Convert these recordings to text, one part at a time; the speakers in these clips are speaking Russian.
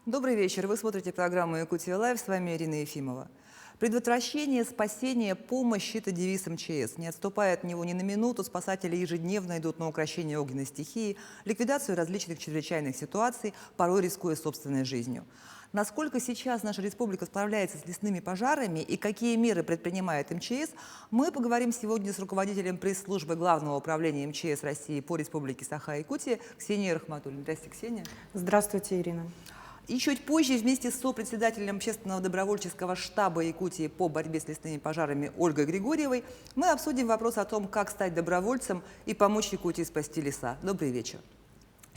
Добрый вечер. Вы смотрите программу «Якутия Лайв». С вами Ирина Ефимова. Предотвращение, спасение, помощь – это девиз МЧС. Не отступая от него ни на минуту, спасатели ежедневно идут на укрощение огненной стихии, ликвидацию различных чрезвычайных ситуаций, порой рискуя собственной жизнью. Насколько сейчас наша республика справляется с лесными пожарами и какие меры предпринимает МЧС, мы поговорим сегодня с руководителем пресс-службы Главного управления МЧС России по Республике Саха-Якутия Ксенией Рахматуллиной. Здравствуйте, Ксения. Здравствуйте, Ирина. И чуть позже вместе с сопредседателем общественного добровольческого штаба Якутии по борьбе с лесными пожарами Ольгой Григорьевой мы обсудим вопрос о том, как стать добровольцем и помочь Якутии спасти леса. Добрый вечер.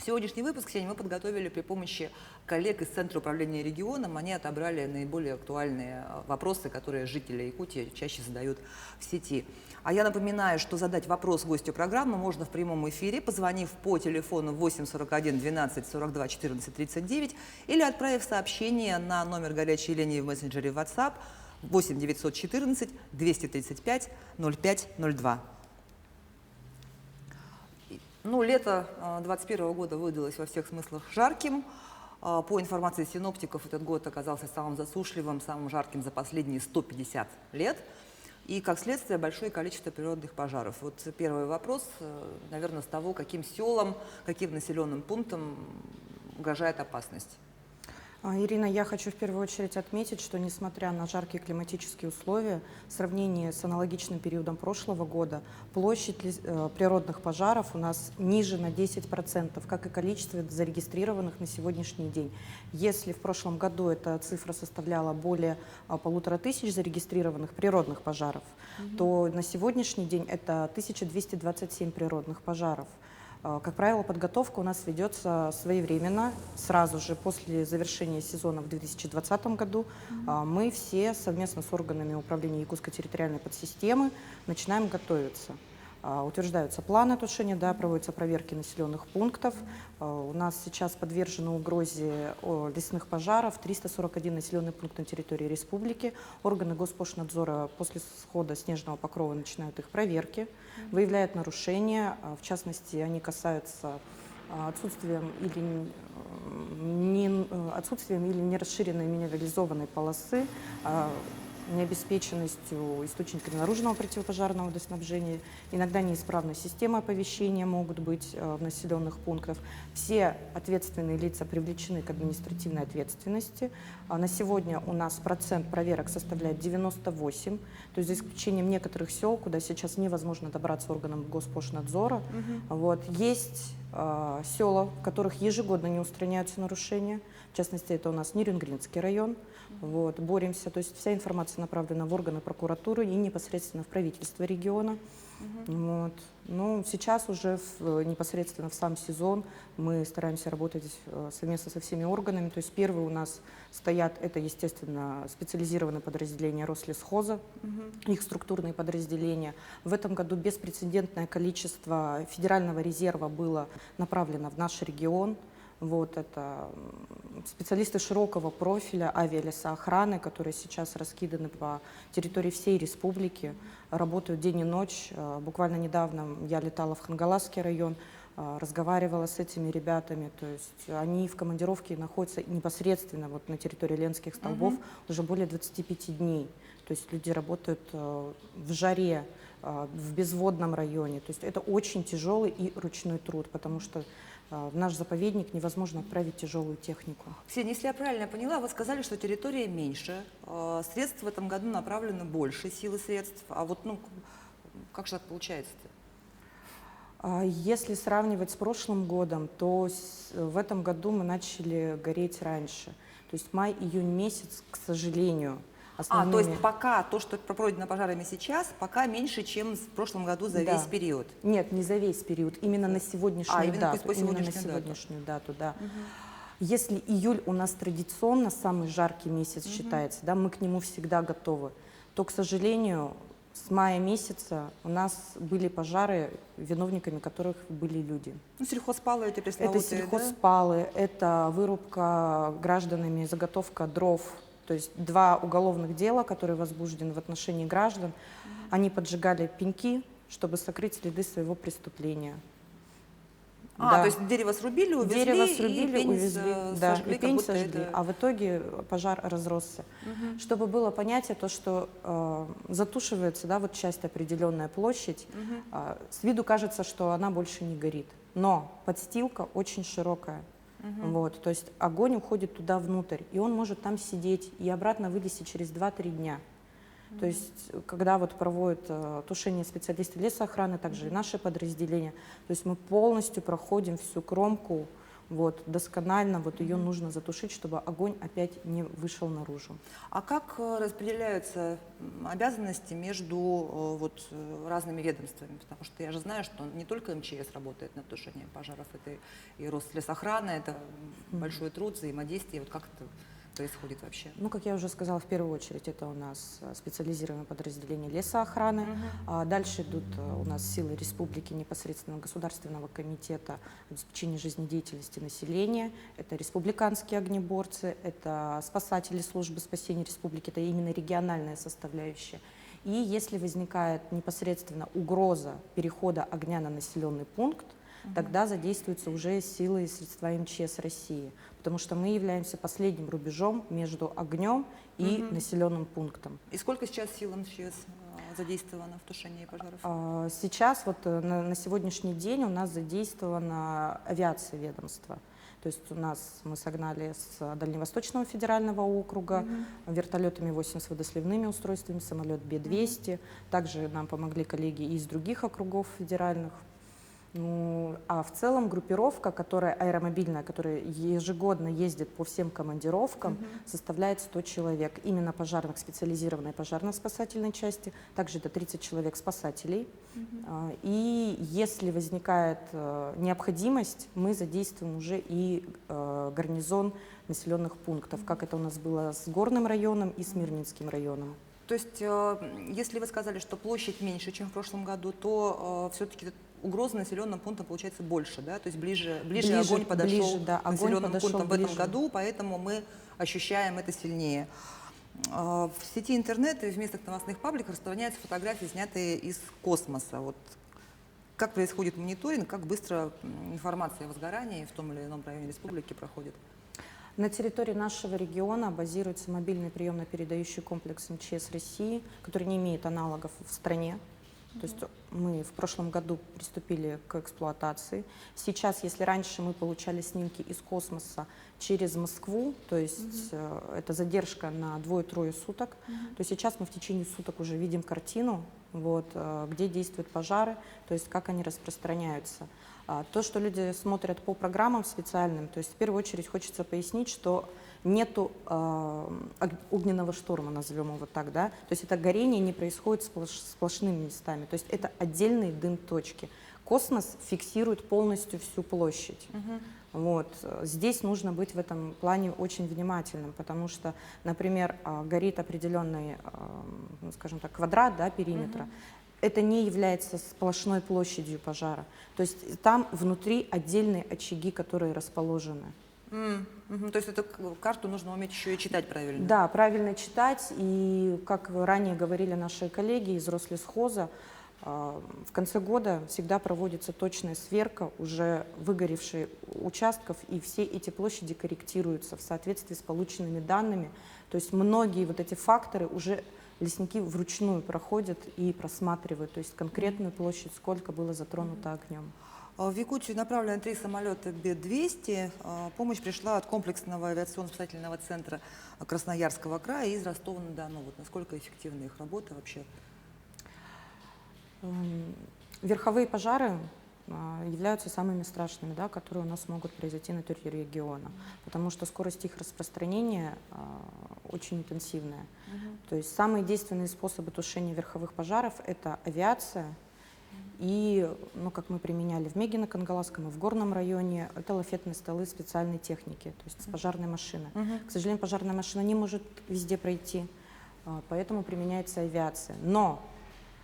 Сегодняшний выпуск, Ксения, мы подготовили при помощи коллег из Центра управления регионом. Они отобрали наиболее актуальные вопросы, которые жители Якутии чаще задают в сети. А я напоминаю, что задать вопрос гостю программы можно в прямом эфире, позвонив по телефону 8 41 12 42 14 39 или отправив сообщение на номер горячей линии в мессенджере WhatsApp 8 914 235 0502. Лето 2021 года выдалось во всех смыслах жарким. По информации синоптиков, этот год оказался самым засушливым, самым жарким за последние 150 лет. И, как следствие, большое количество природных пожаров. Вот первый вопрос, наверное, с того, каким селам, каким населенным пунктам угрожает опасность. Ирина, я хочу в первую очередь отметить, что несмотря на жаркие климатические условия, в сравнении с аналогичным периодом прошлого года, площадь природных пожаров у нас ниже на 10%, как и количество зарегистрированных на сегодняшний день. Если в прошлом году эта цифра составляла более 1500 зарегистрированных природных пожаров, то на сегодняшний день это 1227 природных пожаров. Как правило, подготовка у нас ведется своевременно, сразу же после завершения сезона в 2020 году. Мы все совместно с органами управления Якутской территориальной подсистемы начинаем готовиться. Утверждаются планы тушения, проводятся проверки населенных пунктов. У нас сейчас подвержены угрозе лесных пожаров 341 населенный пункт на территории республики. Органы Госпошнадзора после схода снежного покрова начинают их проверки, выявляют нарушения. В частности, они касаются отсутствием или не расширенной минерализованной полосы, необеспеченностью источниками наружного противопожарного водоснабжения, иногда неисправная система оповещения могут быть в населенных пунктах. Все ответственные лица привлечены к административной ответственности. На сегодня у нас процент проверок составляет 98, то есть за исключением некоторых сел, куда сейчас невозможно добраться органам Госпошнадзора. Есть села, в которых ежегодно не устраняются нарушения. В частности, это у нас Нерюнгринский район. Боремся. То есть вся информация направлена в органы прокуратуры и непосредственно в правительство региона. Сейчас уже непосредственно в сам сезон мы стараемся работать совместно со всеми органами. То есть первые у нас стоят, это, естественно, специализированные подразделения Рослесхоза, их структурные подразделения. В этом году беспрецедентное количество федерального резерва было направлено в наш регион. Это специалисты широкого профиля авиалесоохраны, которые сейчас раскиданы по территории всей республики, работают день и ночь. Буквально недавно я летала в Хангаласский район, разговаривала с этими ребятами, то есть они в командировке находятся непосредственно на территории Ленских столбов уже более 25 дней. То есть люди работают в жаре, в безводном районе. То есть это очень тяжелый и ручной труд, потому что в наш заповедник невозможно отправить тяжелую технику. Ксения, если я правильно поняла, вы сказали, что территория меньше, средств в этом году направлено больше, силы средств. А как же так получается-то? Если сравнивать с прошлым годом, то в этом году мы начали гореть раньше. То есть май-июнь месяц, к сожалению, то есть пока то, что пройдено пожарами сейчас, пока меньше, чем в прошлом году за весь период? Нет, не за весь период, именно на сегодняшнюю дату. Именно на сегодняшнюю дату, да. Если июль у нас традиционно самый жаркий месяц считается, мы к нему всегда готовы, то, к сожалению, с мая месяца у нас были пожары, виновниками которых были люди. Сельхозпалы эти пресловутые, это сельхозпалы, это вырубка гражданами, заготовка дров. То есть 2 уголовных дела, которые возбуждены в отношении граждан, они поджигали пеньки, чтобы сокрыть следы своего преступления. А, то есть дерево срубили, увезли, Дерево и срубили, пень увезли, да, сожгли, и как пень будто сожгли, это... а в итоге пожар разросся. Чтобы было понятие, то, что затушивается, да, вот часть определенная площадь, с виду кажется, что она больше не горит, но подстилка очень широкая. Вот, то есть огонь уходит туда внутрь, и он может там сидеть и обратно вылезти через 2-3 дня. То есть, когда вот проводят тушение специалисты лесоохраны, также и наши подразделения, то есть мы полностью проходим всю кромку, вот, досконально, вот ее нужно затушить, чтобы огонь опять не вышел наружу. А как распределяются обязанности между разными ведомствами? Потому что я же знаю, что не только МЧС работает над тушением пожаров, это и Рослесохрана, это большой труд, взаимодействие. Вот как это происходит вообще? Ну, как я уже сказала, в первую очередь это у нас специализированное подразделение лесоохраны. Дальше идут у нас силы республики, непосредственно Государственного комитета обеспечения жизнедеятельности населения. Это республиканские огнеборцы, это спасатели службы спасения республики, это именно региональная составляющая. И если возникает непосредственно угроза перехода огня на населенный пункт, тогда задействуются уже силы и средства МЧС России, потому что мы являемся последним рубежом между огнем и населенным пунктом. И сколько сейчас сил МЧС задействовано в тушении пожаров? Сейчас, вот на сегодняшний день у нас задействована авиация ведомства. То есть у нас мы согнали с Дальневосточного федерального округа вертолетами 8 с водосливными устройствами, самолет Б-200. Также нам помогли коллеги из других округов федеральных. Ну, а в целом группировка, которая аэромобильная, которая ежегодно ездит по всем командировкам, составляет 100 человек. Именно пожарных, специализированной пожарно-спасательной части. Также это 30 человек спасателей. И если возникает необходимость, мы задействуем уже и гарнизон населенных пунктов, как это у нас было с Горным районом и с Мирнинским районом. То есть, если вы сказали, что площадь меньше, чем в прошлом году, то все-таки угроза населенным пунктам получается больше, да? То есть ближе огонь подошел к населенным пунктам в этом году, поэтому мы ощущаем это сильнее. В сети интернет и в местных новостных пабликах распространяются фотографии, снятые из космоса. Вот как происходит мониторинг, как быстро информация о возгорании в том или ином районе республики проходит? На территории нашего региона базируется мобильный приемно-передающий комплекс МЧС России, который не имеет аналогов в стране. То есть мы в прошлом году приступили к эксплуатации. Сейчас, если раньше мы получали снимки из космоса через Москву, то есть это задержка на 2-3 суток, то сейчас мы в течение суток уже видим картину, вот, где действуют пожары, то есть как они распространяются. То, что люди смотрят по программам специальным, то есть в первую очередь хочется пояснить, что нету огненного шторма, назовем его так, да, то есть это горение не происходит сплошными местами, то есть это отдельные дым-точки. Космос фиксирует полностью всю площадь. Вот. Здесь нужно быть в этом плане очень внимательным, потому что, например, горит определенный, скажем так, квадрат, да, периметра, это не является сплошной площадью пожара. То есть там внутри отдельные очаги, которые расположены. То есть эту карту нужно уметь еще и читать правильно? Да, правильно читать. И, как ранее говорили наши коллеги из Рослесхоза, в конце года всегда проводится точная сверка уже выгоревших участков, и все эти площади корректируются в соответствии с полученными данными. То есть многие вот эти факторы уже лесники вручную проходят и просматривают, то есть конкретную площадь, сколько было затронуто огнем. В Якутию направлены 3 самолета Б-200. Помощь пришла от комплексного авиационно-спасательного центра Красноярского края и из Ростова-на-Дону. Вот насколько эффективна их работа вообще? Верховые пожары являются самыми страшными, да, которые у нас могут произойти на территории региона, потому что скорость их распространения очень интенсивная. То есть самые действенные способы тушения верховых пожаров – это авиация и, ну, как мы применяли в Мегино-Кангаласском и в Горном районе, это лафетные столы специальной техники, то есть с пожарной машины. К сожалению, пожарная машина не может везде пройти, поэтому применяется авиация. Но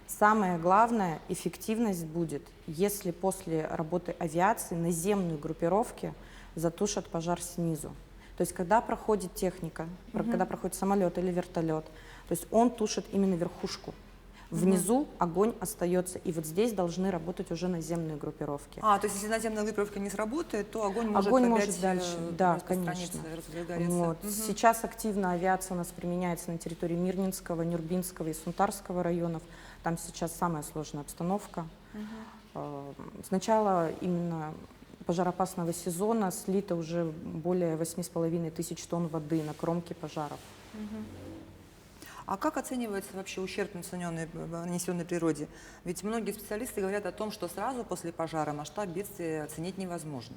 самое главное, эффективность будет, если после работы авиации наземные группировки затушат пожар снизу. То есть когда проходит техника, когда проходит самолет или вертолет, то есть он тушит именно верхушку. Внизу огонь остается, и вот здесь должны работать уже наземные группировки. То есть если наземная группировка не сработает, то огонь может Огонь опять может дальше, да, распространиться, конечно. разгореться. Вот. Сейчас активно авиация у нас применяется на территории Мирнинского, Нюрбинского и Сунтарского районов. Там сейчас самая сложная обстановка. С начала именно пожароопасного сезона слито уже более 8,5 тысяч тонн воды на кромке пожаров. А как оценивается вообще ущерб, нанесенный природе? Ведь многие специалисты говорят о том, что сразу после пожара масштаб бедствия оценить невозможно.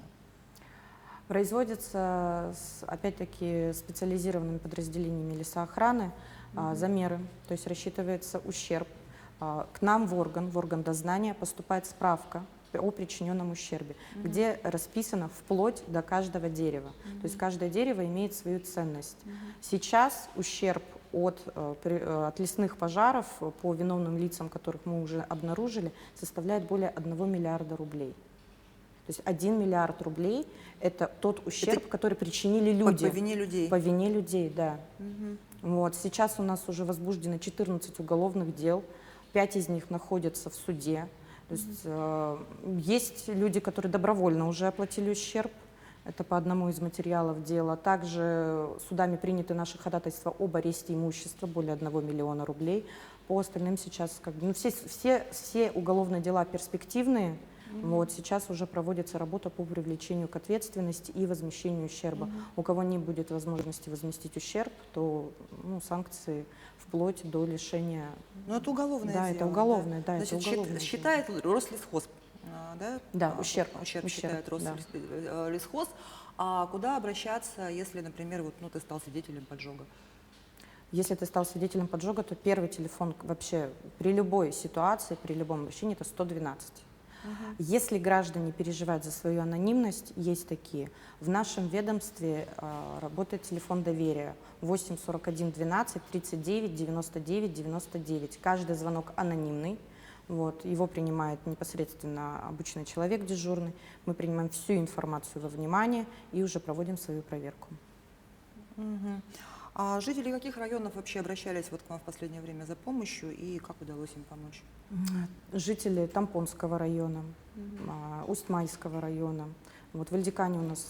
Производятся, опять-таки, специализированными подразделениями лесоохраны замеры, то есть рассчитывается ущерб. К нам в орган дознания поступает справка о причиненном ущербе, где расписано вплоть до каждого дерева. То есть каждое дерево имеет свою ценность. Сейчас ущерб от лесных пожаров по виновным лицам, которых мы уже обнаружили, составляет более 1 миллиарда рублей. То есть 1 миллиард рублей – это тот ущерб, который причинили люди. По вине людей? По вине людей, да. Вот. Сейчас у нас уже возбуждено 14 уголовных дел, 5 из них находятся в суде. То есть есть люди, которые добровольно уже оплатили ущерб. Это по одному из материалов дела. Также судами приняты наши ходатайства об аресте имущества, более 1 миллиона рублей. По остальным сейчас все уголовные дела перспективные. Вот, сейчас уже проводится работа по привлечению к ответственности и возмещению ущерба. У кого не будет возможности возместить ущерб, то санкции вплоть до лишения. Ну, это уголовное дело. Да, это уголовное, да, Значит, это уголовное считает Рослесхоз, да? Да, ущерб Считает Рослесхоз. А куда обращаться, если, например, ты стал свидетелем поджога? Если ты стал свидетелем поджога, то первый телефон вообще при любой ситуации, при любом обращении – это 112. Если граждане переживают за свою анонимность, есть такие. В нашем ведомстве работает телефон доверия 8 41 12 39 99 99. Каждый звонок анонимный. Вот, его принимает непосредственно обычный человек дежурный. Мы принимаем всю информацию во внимание и уже проводим свою проверку. А жители каких районов вообще обращались к вам в последнее время за помощью и как удалось им помочь? Жители Тампонского района, Усть-Майского района. Вот в Ильдикане у нас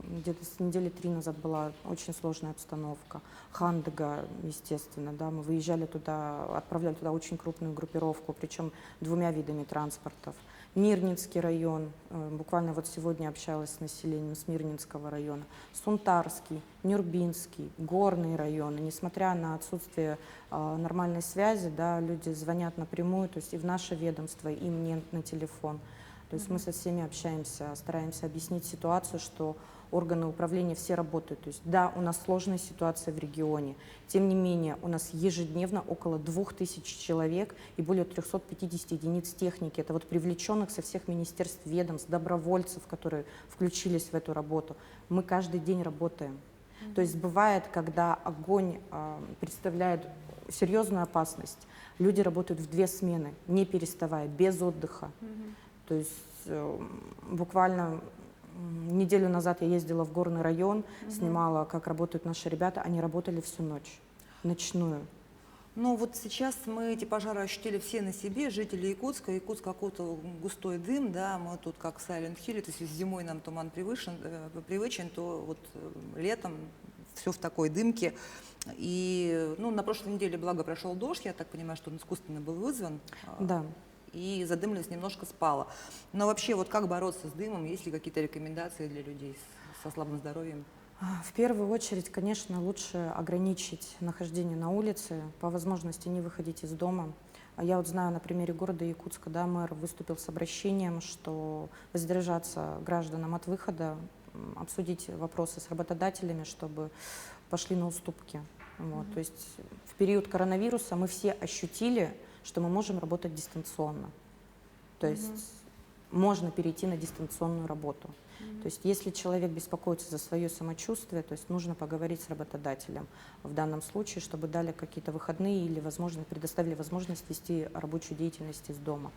где-то с недели 3 назад была очень сложная обстановка. Хандыга, естественно, да, мы выезжали туда, отправляли туда очень крупную группировку, причем 2 видами транспортов. Мирнинский район, буквально вот сегодня общалась с населением с Мирнинского района, Сунтарский, Нюрбинский, горные районы. Несмотря на отсутствие нормальной связи, да, люди звонят напрямую, то есть и в наше ведомство, и мне на телефон. То есть мы со всеми общаемся, стараемся объяснить ситуацию, что органы управления все работают. То есть да, у нас сложная ситуация в регионе, тем не менее у нас ежедневно около 2000 человек и более 350 единиц техники. Это вот привлеченных со всех министерств, ведомств, добровольцев, которые включились в эту работу. Мы каждый день работаем. То есть бывает, когда огонь представляет серьезную опасность, люди работают в 2 смены, не переставая, без отдыха. То есть буквально неделю назад я ездила в горный район, снимала, как работают наши ребята. Они работали всю ночь, ночную. Ну вот сейчас мы эти пожары ощутили все на себе, жители Якутска. Якутск какой-то густой дым, да, мы тут как в Silent Hill, то есть зимой нам туман привычен, то вот летом все в такой дымке. И на прошлой неделе, благо, прошел дождь, я так понимаю, что он искусственно был вызван. Да. И задымленность немножко спала. Но вообще, вот как бороться с дымом? Есть ли какие-то рекомендации для людей со слабым здоровьем? В первую очередь, конечно, лучше ограничить нахождение на улице, по возможности не выходить из дома. Я вот знаю на примере города Якутска, да, мэр выступил с обращением, что воздержаться гражданам от выхода, обсудить вопросы с работодателями, чтобы пошли на уступки. Вот. То есть в период коронавируса мы все ощутили, что мы можем работать дистанционно. То есть можно перейти на дистанционную работу. То есть если человек беспокоится за свое самочувствие, то есть нужно поговорить с работодателем в данном случае, чтобы дали какие-то выходные или предоставили возможность вести рабочую деятельность из дома.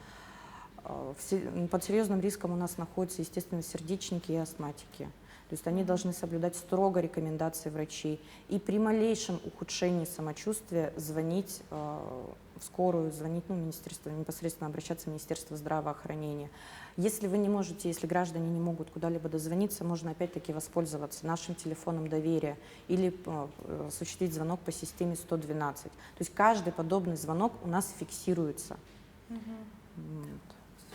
Под серьезным риском у нас находятся, естественно, сердечники и астматики. То есть они должны соблюдать строго рекомендации врачей. И при малейшем ухудшении самочувствия звонить в скорую, звонить в министерство, непосредственно обращаться в Министерство здравоохранения. Если вы не можете, если граждане не могут куда-либо дозвониться, можно опять-таки воспользоваться нашим телефоном доверия или осуществить звонок по системе 112. То есть каждый подобный звонок у нас фиксируется.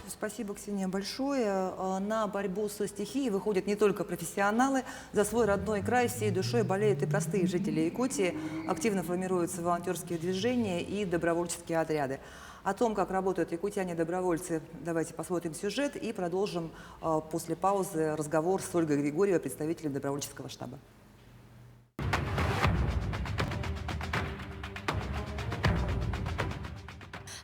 Спасибо, Ксения, большое. На борьбу со стихией выходят не только профессионалы. За свой родной край всей душой болеют и простые жители Якутии. Активно формируются волонтерские движения и добровольческие отряды. О том, как работают якутяне-добровольцы, давайте посмотрим сюжет и продолжим после паузы разговор с Ольгой Григорьевой, представителем добровольческого штаба.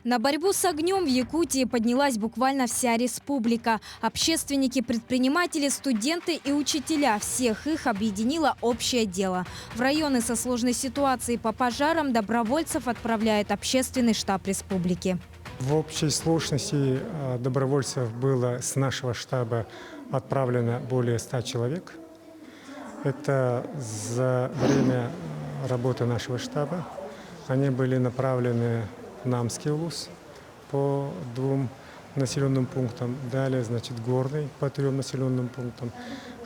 На борьбу с огнем в Якутии поднялась буквально вся республика. Общественники, предприниматели, студенты и учителя – всех их объединило общее дело. В районы со сложной ситуацией по пожарам добровольцев отправляет общественный штаб республики. В общей сложности добровольцев было с нашего штаба отправлено более 100 человек. Это за время работы нашего штаба. Они были направлены в Намский улус по 2 населенным пунктам, далее, Горный по 3 населенным пунктам,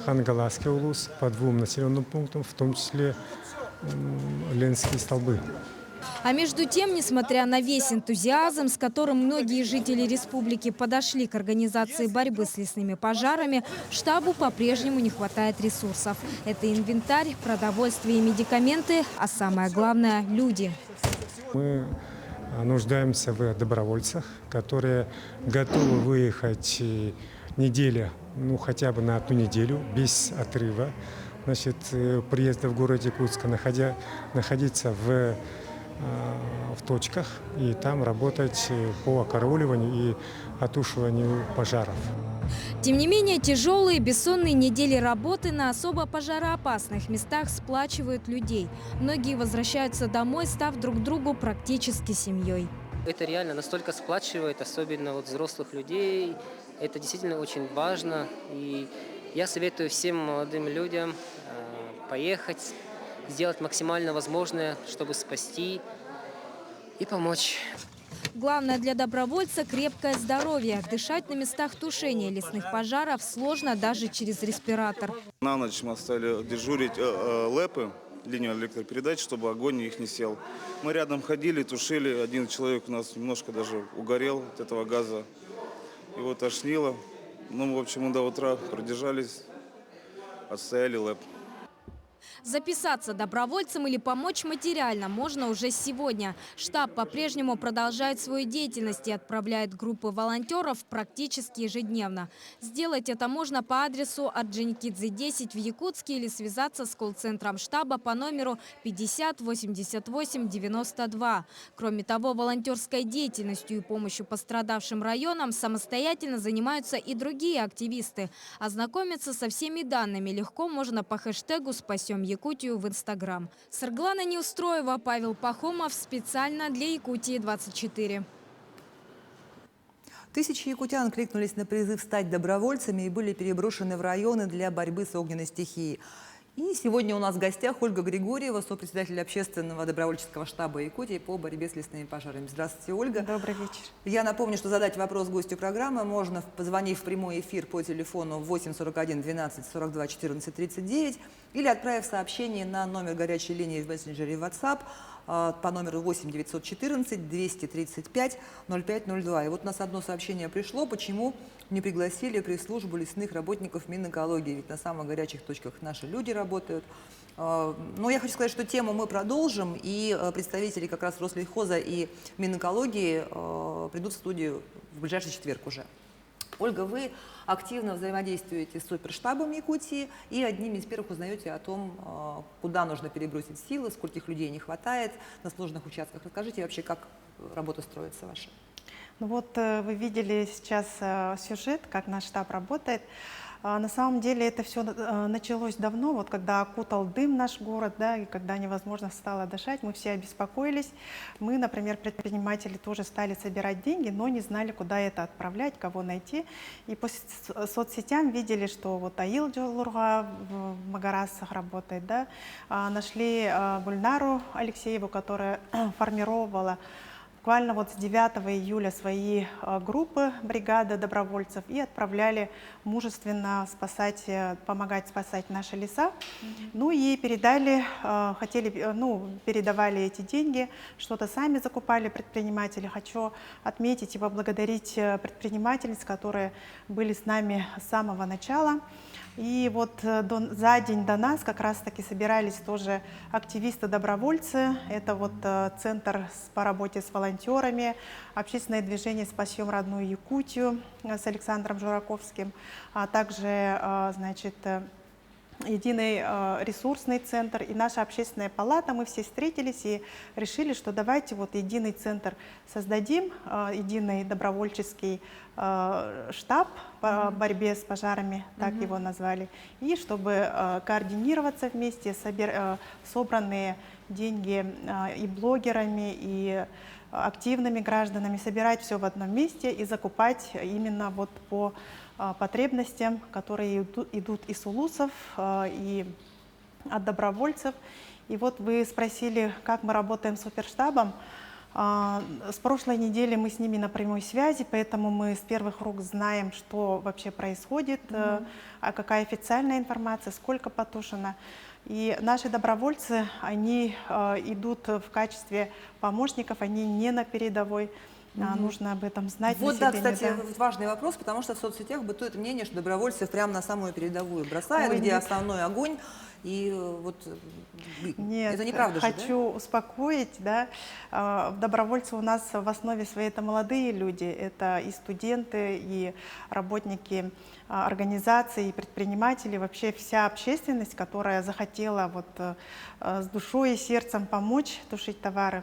Хангаласский улус по 2 населенным пунктам, в том числе Ленские столбы. А между тем, несмотря на весь энтузиазм, с которым многие жители республики подошли к организации борьбы с лесными пожарами, штабу по-прежнему не хватает ресурсов. Это инвентарь, продовольствие и медикаменты, а самое главное – люди. Мы нуждаемся в добровольцах, которые готовы выехать неделю, хотя бы на 1 неделю, без отрыва, приезда в город Якутска, находиться в точках и там работать по окарауливанию и отушиванию пожаров. Тем не менее, тяжелые бессонные недели работы на особо пожароопасных местах сплачивают людей. Многие возвращаются домой, став друг другу практически семьей. Это реально настолько сплачивает, особенно взрослых людей. Это действительно очень важно. И я советую всем молодым людям поехать, сделать максимально возможное, чтобы спасти и помочь. Главное для добровольца – крепкое здоровье. Дышать на местах тушения лесных пожаров сложно даже через респиратор. На ночь мы стали дежурить ЛЭПы, линию электропередач, чтобы огонь их не сел. Мы рядом ходили, тушили. Один человек у нас немножко даже угорел от этого газа. Его тошнило. В общем, мы до утра продержались, отстояли ЛЭП. Записаться добровольцем или помочь материально можно уже сегодня. Штаб по-прежнему продолжает свою деятельность и отправляет группы волонтеров практически ежедневно. Сделать это можно по адресу Орджоникидзе 10 в Якутске или связаться с колл-центром штаба по номеру 50 88 92. Кроме того, волонтерской деятельностью и помощью пострадавшим районам самостоятельно занимаются и другие активисты. Ознакомиться со всеми данными легко можно по хэштегу «Спасем Якутию» в Инстаграм. Сарглана Неустроева, Павел Пахомов. Специально для Якутии 24. Тысячи якутян кликнулись на призыв стать добровольцами и были переброшены в районы для борьбы с огненной стихией. И сегодня у нас в гостях Ольга Григорьева, сопредседатель общественного добровольческого штаба Якутии по борьбе с лесными пожарами. Здравствуйте, Ольга. Добрый вечер. Я напомню, что задать вопрос гостю программы можно, позвонив в прямой эфир по телефону 8 41 12 42 14 39 или отправив сообщение на номер горячей линии в мессенджере WhatsApp по номеру 8 914 235 0502. И вот у нас одно сообщение пришло, почему не пригласили пресс-службу лесных работников Минэкологии, ведь на самых горячих точках наши люди работают. Но я хочу сказать, что тему мы продолжим, и представители как раз Рослесхоза и Минэкологии придут в студию в ближайший четверг уже. Ольга, вы активно взаимодействуете с суперштабом Якутии и одними из первых узнаете о том, куда нужно перебросить силы, скольких людей не хватает на сложных участках. Расскажите вообще, как работа строится ваша. Ну вот вы видели сейчас сюжет, как наш штаб работает. На самом деле это все началось давно, вот когда окутал дым наш город, да, и когда невозможно стало дышать, мы все обеспокоились. Мы, например, предприниматели тоже стали собирать деньги, но не знали, куда это отправлять, кого найти. И по соцсетям видели, что вот Аил Джолурга в Магарассах работает, да, нашли Гульнару Алексееву, которая формировала буквально вот с 9 июля свои группы, бригады добровольцев, и отправляли мужественно спасать, помогать спасать наши леса. Ну и передали, передавали эти деньги, что-то сами закупали предприниматели. Хочу отметить и поблагодарить предпринимательниц, которые были с нами с самого начала. И вот за день до нас как раз-таки собирались тоже активисты-добровольцы. Это вот центр по работе с волонтерами, общественное движение «Спасем родную Якутию» с Александром Жураковским, а также, значит, единый ресурсный центр и наша общественная палата. Мы все встретились и решили, что давайте вот единый центр создадим, единый добровольческий штаб по борьбе с пожарами, так его назвали, и чтобы координироваться вместе, собранные деньги и блогерами, и активными гражданами, собирать все в одном месте и закупать именно вот по потребностям, которые идут из улусов и от добровольцев. И вот вы спросили, как мы работаем с суперштабом. С прошлой недели мы с ними на прямой связи, поэтому мы с первых рук знаем, что вообще происходит, какая официальная информация, сколько потушено. И наши добровольцы, они идут в качестве помощников, они не на передовой. Нужно об этом знать. Вот, да, населению, кстати, да. важный вопрос, потому что в соцсетях бытует мнение, что добровольцы прямо на самую передовую бросают, Ой, где нет. основной огонь. И вот Нет, это неправда же, хочу успокоить, да, добровольцы у нас в основе своей это молодые люди, это и студенты, и работники организаций, и предприниматели, вообще вся общественность, которая захотела вот с душой и сердцем помочь тушить пожары.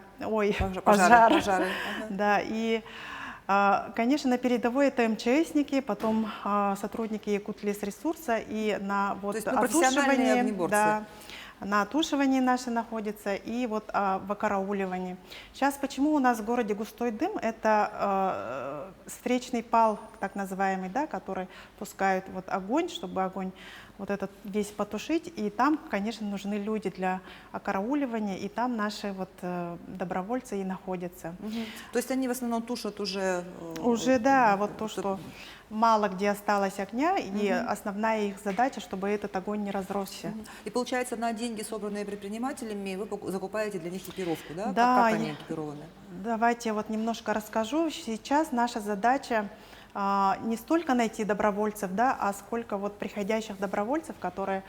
Пожары. Да, и конечно, на передовой это МЧСники, потом сотрудники Якутлесресурса и на вот То есть, профессиональные отушивании, огнеборцы. да, на отушивании наши находятся и вот в окарауливании. Сейчас почему у нас в городе густой дым? Это встречный пал, так называемый, да, который пускают вот огонь, чтобы огонь вот этот весь потушить. И там, конечно, нужны люди для окарауливания, и там наши вот добровольцы и находятся. То есть они в основном тушат уже... Уже, да, вот то, что мало где осталось огня, и основная их задача, чтобы этот огонь не разросся. И получается, на деньги, собранные предпринимателями, вы закупаете для них экипировку, да? Да, Как они экипированы? Давайте я вот немножко расскажу. Сейчас наша задача не столько найти добровольцев, да, а сколько вот приходящих добровольцев, которые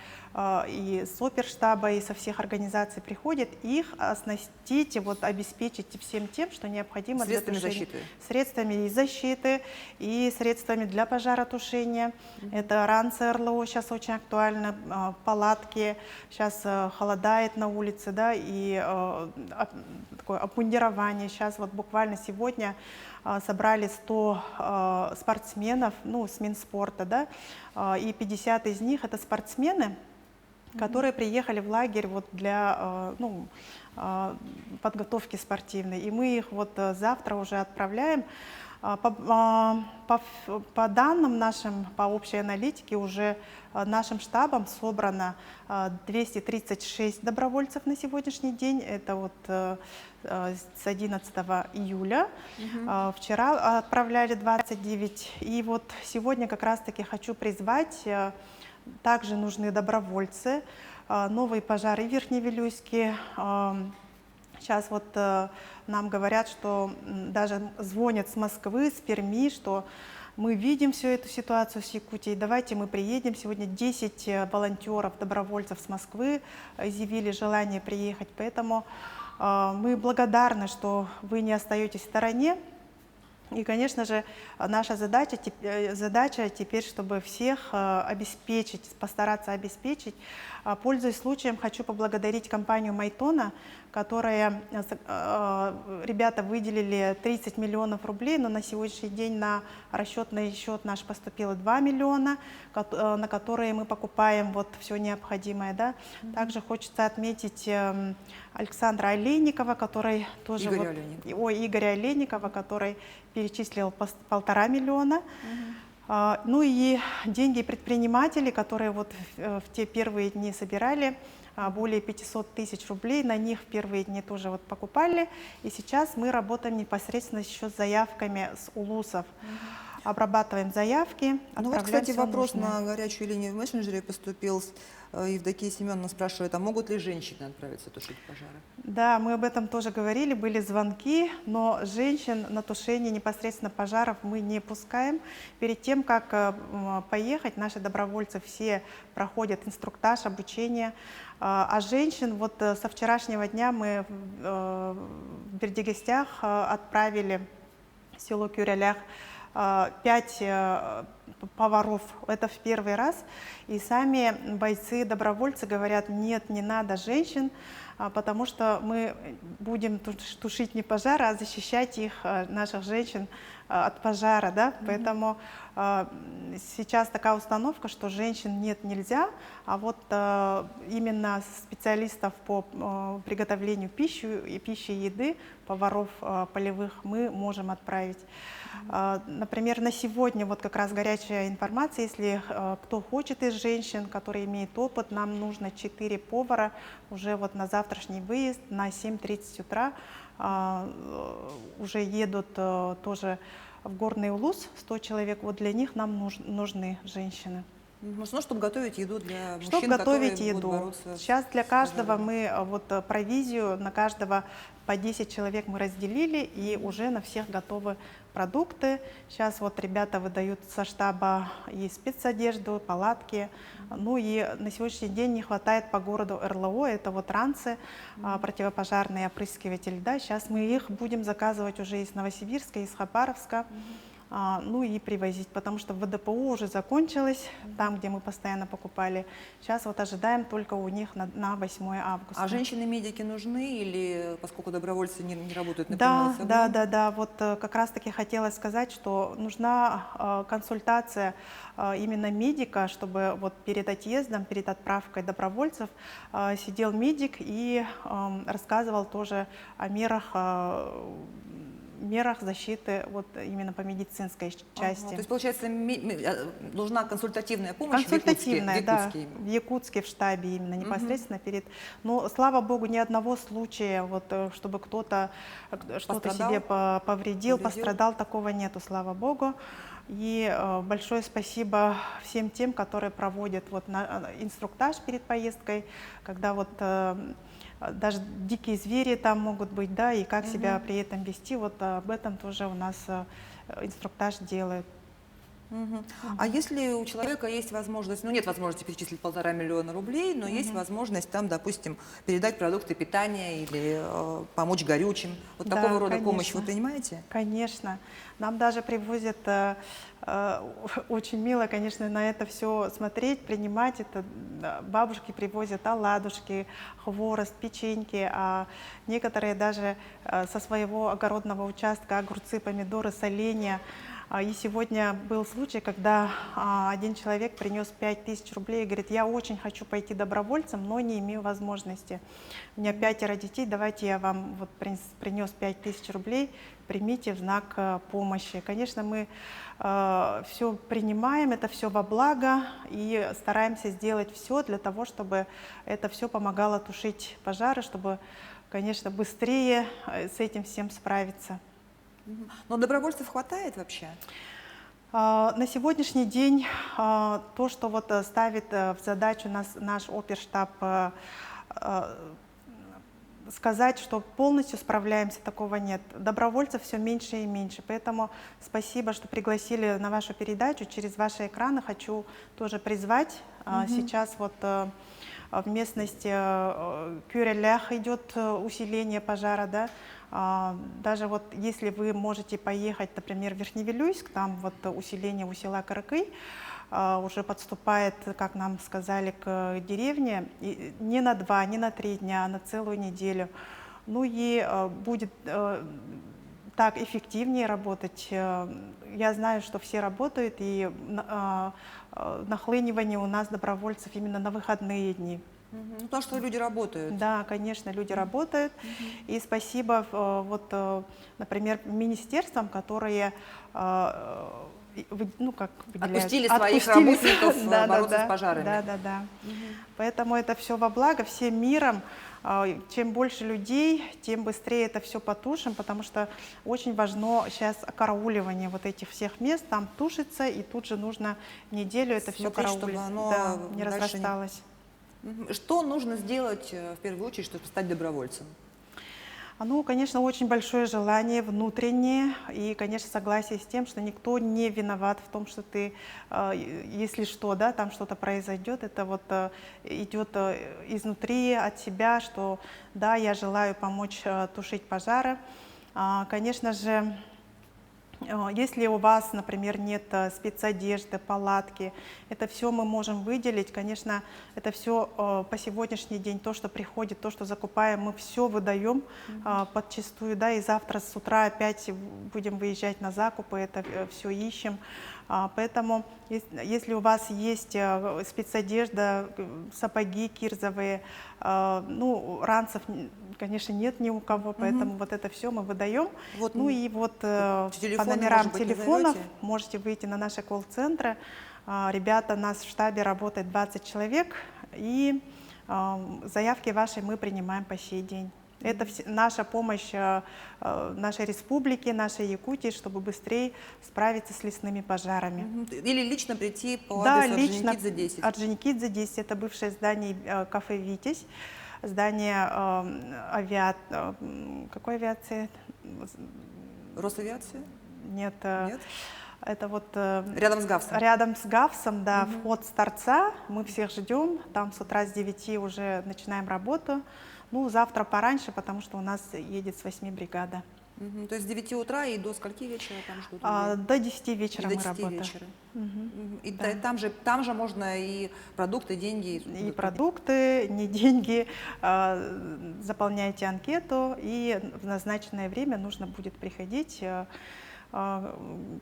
и с оперштаба, и со всех организаций приходят, их оснастить и вот обеспечить всем тем, что необходимо Средствами для тушения. защиты. Средствами и защиты, и средствами для пожаротушения. Это ранцы РЛО сейчас очень актуально, палатки, сейчас холодает на улице, да, и такое обмундирование. Сейчас вот буквально сегодня собрали 100 спортсменов, ну, с Минспорта, да, и 50 из них это спортсмены, которые приехали в лагерь вот для подготовки спортивной. И мы их вот завтра уже отправляем. По данным нашим, по общей аналитике, уже нашим штабом собрано 236 добровольцев на сегодняшний день. Это вот с 11 июля. Вчера отправляли 29. И вот сегодня как раз-таки хочу призвать, также нужны добровольцы, новые пожары в Верхневилюйске. Сейчас вот нам говорят, что даже звонят с Москвы, с Перми, что мы видим всю эту ситуацию с Якутией, давайте мы приедем. Сегодня 10 волонтеров, добровольцев с Москвы изъявили желание приехать, поэтому мы благодарны, что вы не остаетесь в стороне. И, конечно же, наша задача, задача теперь, чтобы всех обеспечить, постараться обеспечить. Пользуясь случаем, хочу поблагодарить компанию «Майтона», которая, ребята выделили 30 миллионов рублей, но на сегодняшний день на расчетный счет наш поступило 2 миллиона, на которые мы покупаем вот все необходимое. Да? Также хочется отметить Александра Олейникова, который тоже... Игоря Олейникова, который перечислил 1,5 миллиона. Ну и деньги предпринимателей, которые вот в те первые дни собирали, более 500 тысяч рублей, на них в первые дни тоже вот покупали. И сейчас мы работаем непосредственно еще с заявками с УЛУСов. Обрабатываем заявки. Ну вот, кстати, всё вопрос нужное. на горячую линию в мессенджере поступил. Евдокия Семеновна спрашивает, а могут ли женщины отправиться тушить пожары? Да, мы об этом тоже говорили, были звонки, но женщин на тушение непосредственно пожаров мы не пускаем. Перед тем, как поехать, наши добровольцы все проходят инструктаж, обучение. А женщин вот со вчерашнего дня мы в Бердигестях отправили в село Кюрелях 5 поваров, это в первый раз, и сами бойцы, добровольцы говорят, нет, не надо женщин, потому что мы будем тушить не пожар, а защищать их, наших женщин, от пожара, да, поэтому сейчас такая установка, что женщин нет, нельзя, а вот именно специалистов по приготовлению пищи и еды, поваров полевых мы можем отправить. Например, на сегодня вот как раз горячая информация, если кто хочет из женщин, которые имеют опыт, нам нужно 4 повара уже вот на завтрашний выезд на 7:30 утра уже едут тоже в Горный Улус, 100 человек, вот для них нам нужны женщины. Ну, чтобы готовить еду для мужчин, Чтобы готовить которые будут еду. бороться Сейчас для с каждого пожаром. мы вот провизию, на каждого по 10 человек мы разделили, и уже на всех готовы продукты. Сейчас вот ребята выдают со штаба и спецодежду, палатки. Ну и на сегодняшний день не хватает по городу РЛО, это вот ранцы, противопожарные опрыскиватели. Да? Сейчас мы их будем заказывать уже из Новосибирска, из Хабаровска. Ну и привозить, потому что ВДПУ уже закончилось, там, где мы постоянно покупали. Сейчас вот ожидаем только у них на 8 августа. А женщины-медики нужны или, поскольку добровольцы не работают напрямую с огнем? Да, вот как раз-таки хотела сказать, что нужна консультация именно медика, чтобы вот перед отъездом, перед отправкой добровольцев сидел медик и рассказывал тоже о мерах защиты вот именно по медицинской части. То есть, получается, нужна консультативная помощь консультативная, в да, Якутске? в Якутске, в штабе именно, непосредственно перед... Но, слава богу, ни одного случая, вот, чтобы кто-то что-то себе повредил, пострадал, такого нету, слава богу. И большое спасибо всем тем, которые проводят вот инструктаж перед поездкой, когда вот даже дикие звери там могут быть, да, и как себя при этом вести, вот об этом тоже у нас инструктаж делает. А если у человека есть возможность, ну нет возможности перечислить 1,5 миллиона рублей, но есть возможность там, допустим, передать продукты питания или помочь горючим, вот Да, такого рода конечно. помощь вы принимаете? Конечно. Нам даже привозят, очень мило, конечно, на это все смотреть, принимать. Это бабушки привозят оладушки, хворост, печеньки, а некоторые даже со своего огородного участка огурцы, помидоры, соленья. И сегодня был случай, когда один человек принес 5000 рублей и говорит, я очень хочу пойти добровольцем, но не имею возможности. У меня 5 детей, давайте я вам вот принес 5000 рублей, примите в знак помощи. Конечно, мы все принимаем, это все во благо и стараемся сделать все для того, чтобы это все помогало тушить пожары, чтобы, конечно, быстрее с этим всем справиться. Но добровольцев хватает вообще? На сегодняшний день то, что вот ставит в задачу наш оперштаб, сказать, что полностью справляемся, такого нет. Добровольцев все меньше и меньше. Поэтому спасибо, что пригласили на вашу передачу. Через ваши экраны хочу тоже призвать сейчас вот в местности Кюрелях идет усиление пожара, да. Даже вот если вы можете поехать, например, в Верхневилюйск, там вот усиление у села Каракый уже подступает, как нам сказали, к деревне не на 2, не на 3 дня, а на целую неделю. Ну и будет так эффективнее работать. Я знаю, что все работают, и нахлынивание у нас добровольцев именно на выходные дни. Ну, потому что люди работают. Да, конечно, люди работают. И спасибо, вот, например, министерствам, которые ну, как Отпустили своих работников бороться с пожарами. Да. Поэтому это все во благо всем миром. Чем больше людей, тем быстрее это все потушим, потому что очень важно сейчас окарауливание вот этих всех мест. Там тушится, и тут же нужно неделю это все Смотреть, караулить, чтобы оно да, не дальше разрасталось. Что нужно сделать в первую очередь, чтобы стать добровольцем? Ну, конечно, очень большое желание внутреннее и, конечно, согласие с тем, что никто не виноват в том, что ты, если что, да, там что-то произойдет, это вот идет изнутри от себя, что да, я желаю помочь тушить пожары. Конечно же, если у вас, например, нет спецодежды, палатки, это все мы можем выделить. Конечно, это все по сегодняшний день, то, что приходит, то, что закупаем, мы все выдаем подчистую, да, и завтра с утра опять будем выезжать на закупы, это все ищем. Поэтому, если у вас есть спецодежда, сапоги кирзовые, ну, ранцев, конечно, нет ни у кого, поэтому вот это все мы выдаем. Вот, ну и вот по телефоны, номерам может быть, телефонов назовете? можете выйти на наши колл-центры. Ребята, у нас в штабе работает 20 человек, и заявки ваши мы принимаем по сей день. Это наша помощь нашей республики, нашей Якутии, чтобы быстрее справиться с лесными пожарами. Или лично прийти по Да, адресу лично Орджоникидзе 10. Орджоникидзе 10, это бывшее здание кафе «Витязь», здание какой авиации? Росавиация? Нет, Нет? это вот Рядом с ГАВСом? рядом с ГАВСом, да, вход с торца, мы всех ждем, там с утра с 9 уже начинаем работу. Ну, завтра пораньше, потому что у нас едет с 8 бригада. То есть с 9 утра и до скольки вечера там ждут? До 10 вечера И до мы 10 работаем. вечера. И да. там же можно и продукты, деньги. И продукты, не деньги. Заполняйте анкету, и в назначенное время нужно будет приходить.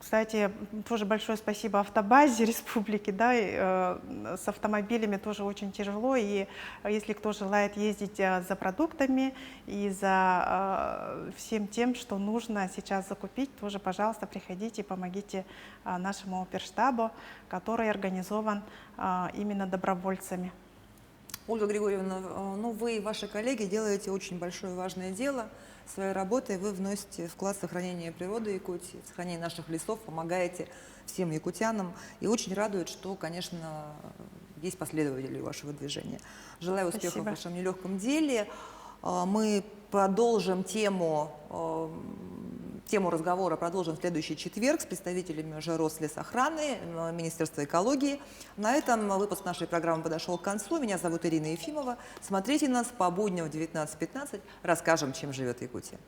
Кстати, тоже большое спасибо автобазе республики, да, с автомобилями тоже очень тяжело, и если кто желает ездить за продуктами и за всем тем, что нужно сейчас закупить, тоже, пожалуйста, приходите и помогите нашему оперштабу, который организован именно добровольцами. Ольга Григорьевна, ну вы и ваши коллеги делаете очень большое важное дело. Своей работой вы вносите вклад в сохранение природы Якутии, в сохранение наших лесов, помогаете всем якутянам. И очень радует, что, конечно, есть последователи вашего движения. Желаю успехов Спасибо. в вашем нелегком деле. Мы продолжим тему разговора продолжим в следующий четверг с представителями уже Рослесохраны, Министерства экологии. На этом выпуск нашей программы подошел к концу. Меня зовут Ирина Ефимова. Смотрите нас по будням в 19:15. Расскажем, чем живет Якутия.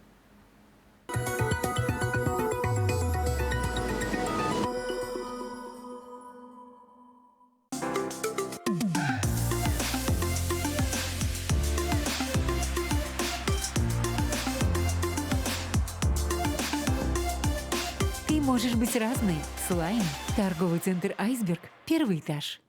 Ты можешь быть разной. Слайм. Торговый центр «Айсберг». 1-й этаж.